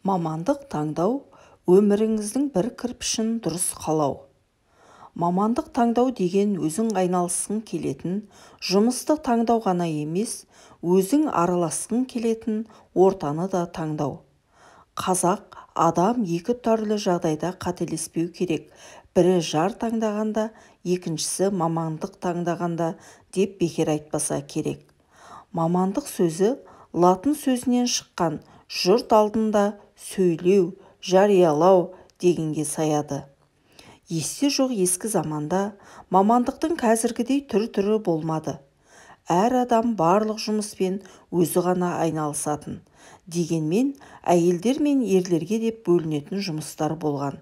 Мамандық таңдау өміріңіздің бір кірпішін дұрыс қалау. Мамандық таңдау деген өзің айналысқың келетін жұмысты таңдау ғана емес, өзің араласқың келетін ортаны да таңдау. Қазақ адам екі түрлі жағдайда қателеспеу керек. Бірі жар таңдағанда, екіншісі мамандық таңдағанда деп бекер айтпаса керек. Мамандық сөзі латын сөзінен шыққан, жұрт алдында сөйлеу, жариялау дегенге саяды. Есте жоқ ескі заманда мамандықтың қазіргідей түрі болмады. Әр адам барлық жұмыспен өзі ғана айналысатын. Дегенмен әйелдер мен ерлерге деп бөлінетін жұмыстар болған.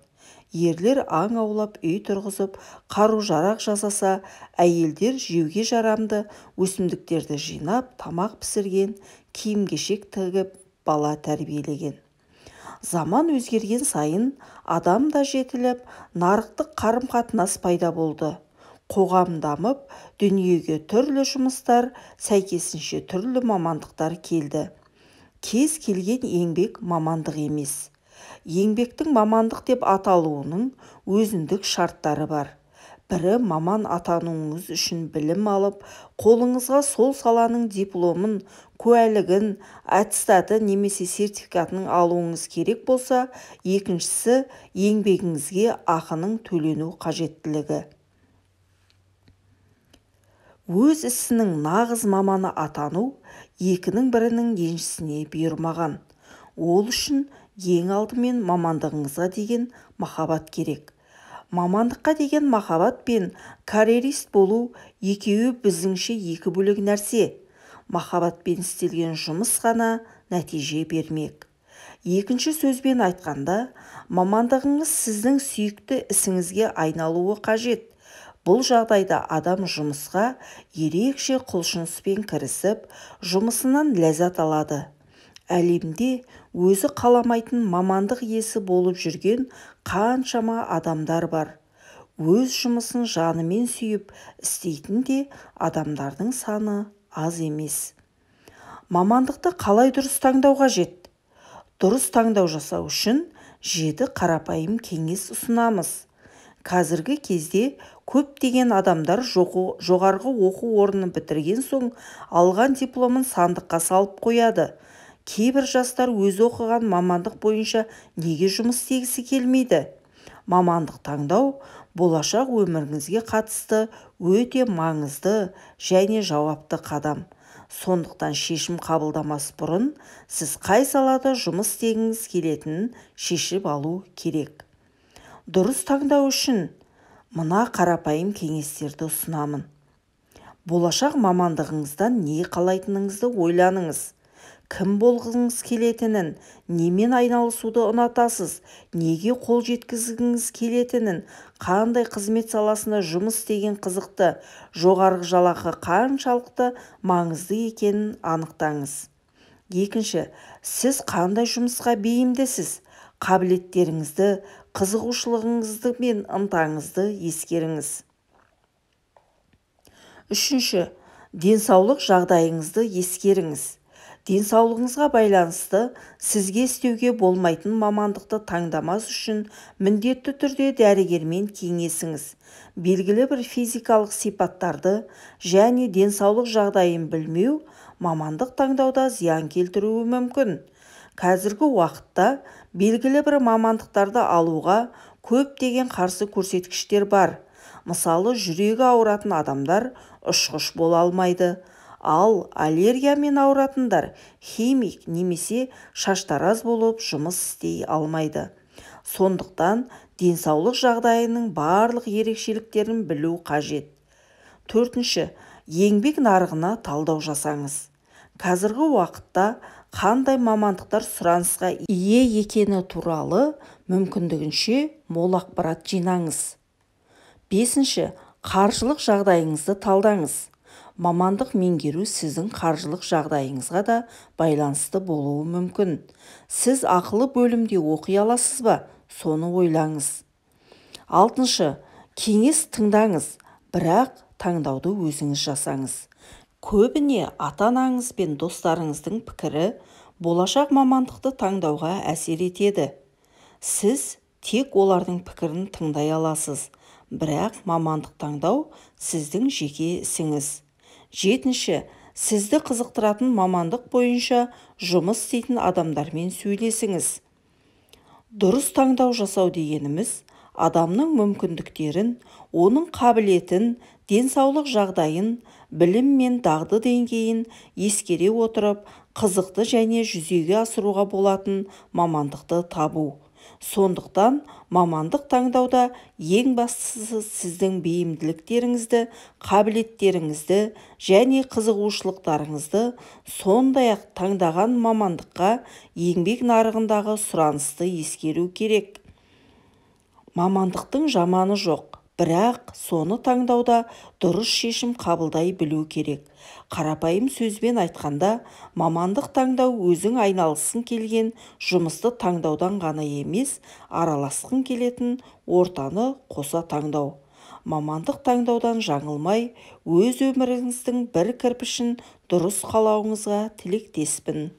Ерлер аң аулап, үй тұрғызып, қару-жарақ жасаса, әйелдер жеуге жарамды өсімдіктерді жинап, тамақ пісірген, киім-кешек тігіп, бала тәрбиелеген. Заман өзгерген сайын адам да жетіліп, нарықтық қарым-қатынас пайда болды. Қоғам дамып, дүниеге түрлі жұмыстар, сәйкесінше түрлі мамандықтар келді. Кез келген еңбек мамандық емес. Еңбектің мамандық деп аталуының өзіндік шарттары бар. Бірі маман атануыңыз үшін білім алып, қолыңызға сол саланың дипломын, куәлігін, аттестаты немесе сертификатын алуыңыз керек болса, екіншісі еңбегіңізге ақының төлену қажеттілігі. Өз ісінің нағыз маманы атану екінің бірінің еншісіне бұйырмаған. Ол үшін ең алдымен мамандығыңызға деген махаббат керек. Мамандыққа деген махаббат пен карьерист болу екеуі біздіңше екі бөлек нәрсе. Махаббатпен істелген жұмыс ғана нәтиже бермек. Екінші сөзбен айтқанда, мамандығыңыз сіздің сүйікті ісіңізге айналуы қажет. Бұл жағдайда адам жұмысқа ерекше құлшыныспен кірісіп, жұмысынан ләззат алады. Әлемде өзі қаламайтын мамандық иесі болып жүрген қаншама адамдар бар. Өз жұмысын жанымен сүйіп істейтін де адамдардың саны аз емес. Мамандықты қалай дұрыс таңдау қажет? Дұрыс таңдау жасау үшін 7 қарапайым кеңес ұсынамыз. Қазіргі кезде көптеген адамдар жоғарғы оқу орнын бітірген соң алған дипломын сандыққа салып қояды. Кейбір жастар өзі оқыған мамандық бойынша неге жұмыс істегісі келмейді? Мамандық таңдау болашақ өміріңізге қатысты өте маңызды және жауапты қадам. Сондықтан шешім қабылдамас бұрын сіз қай салада жұмыс істегіңіз келетінін шешіп алу керек. Дұрыс таңдау үшін мына қарапайым кеңестерді ұсынамын. Болашақ мамандығыңыздан не қалайтыныңызды ойланыңыз. Кім болғыңыз келетінін, немен айналысуды ұнатасыз, неге қол жеткізгіңіз келетінін, қандай қызмет саласында жұмыс істеген қызықты, жоғарғы жалақы қаншалықты маңызды екенін анықтаңыз. Екінші, сіз қандай жұмысқа бейімдісіз? Қабілеттеріңізді, қызығушылығыңызды мен ынтаңызды ескеріңіз. Үшінші, денсаулық жағдайыңызды ескеріңіз. Денсаулығыңызға байланысты сізге істеуге болмайтын мамандықты таңдамас үшін міндетті түрде дәрігермен кеңесіңіз. Белгілі бір физикалық сипаттарды және денсаулық жағдайын білмеу мамандық таңдауда зиян келтіруі мүмкін. Қазіргі уақытта белгілі бір мамандықтарды алуға көптеген қарсы көрсеткіштер бар. Мысалы, жүрегі ауыратын адамдар ұшқыш бола алмайды. Ал аллергиямен ауыратындар химик немесе шаштараз болып жұмыс істей алмайды. Сондықтан денсаулық жағдайының барлық ерекшеліктерін білу қажет. Төртінші, еңбек нарығына талдау жасаңыз. Қазіргі уақытта қандай мамандықтар сұранысқа ие екені туралы мүмкіндігінше мол ақпарат жинаңыз. Бесінші, қаржылық жағдайыңызды талдаңыз. Мамандық меңгеру сіздің қаржылық жағдайыңызға да байланысты болуы мүмкін. Сіз ақылы бөлімде оқи аласыз ба? Соны ойлаңыз. Алтыншы, кеңес тыңдаңыз, бірақ таңдауды өзіңіз жасаңыз. Көбіне ата-анаңыз бен достарыңыздың пікірі болашақ мамандықты таңдауға әсер етеді. Сіз тек олардың пікірін тыңдай аласыз, бірақ мамандық таңдау сіздің жеке ісіңіз. 7. Сізді қызықтыратын мамандық бойынша жұмыс істейтін адамдармен сөйлесіңіз. Дұрыс таңдау жасау дегеніміз, адамның мүмкіндіктерін, оның қабілетін, денсаулық жағдайын, білім мен дағды деңгейін ескере отырып, қызықты және жүзеге асыруға болатын мамандықты табу. Сондықтан, мамандық таңдауда ең бастысы сіздің бейімділіктеріңізді, қабілеттеріңізді және қызығушылықтарыңызды, сондай-ақ таңдаған мамандыққа еңбек нарығындағы сұранысты ескеру керек. Мамандықтың жаманы жоқ, бірақ соны таңдауда дұрыс шешім қабылдай білу керек. Қарапайым сөзбен айтқанда, мамандық таңдау өзің айналысқың келген жұмысты таңдаудан ғана емес, араласқың келетін ортаны қоса таңдау. Мамандық таңдаудан жаңылмай, өз өміріңіздің бір кірпішін дұрыс қалауыңызға тілектеспін.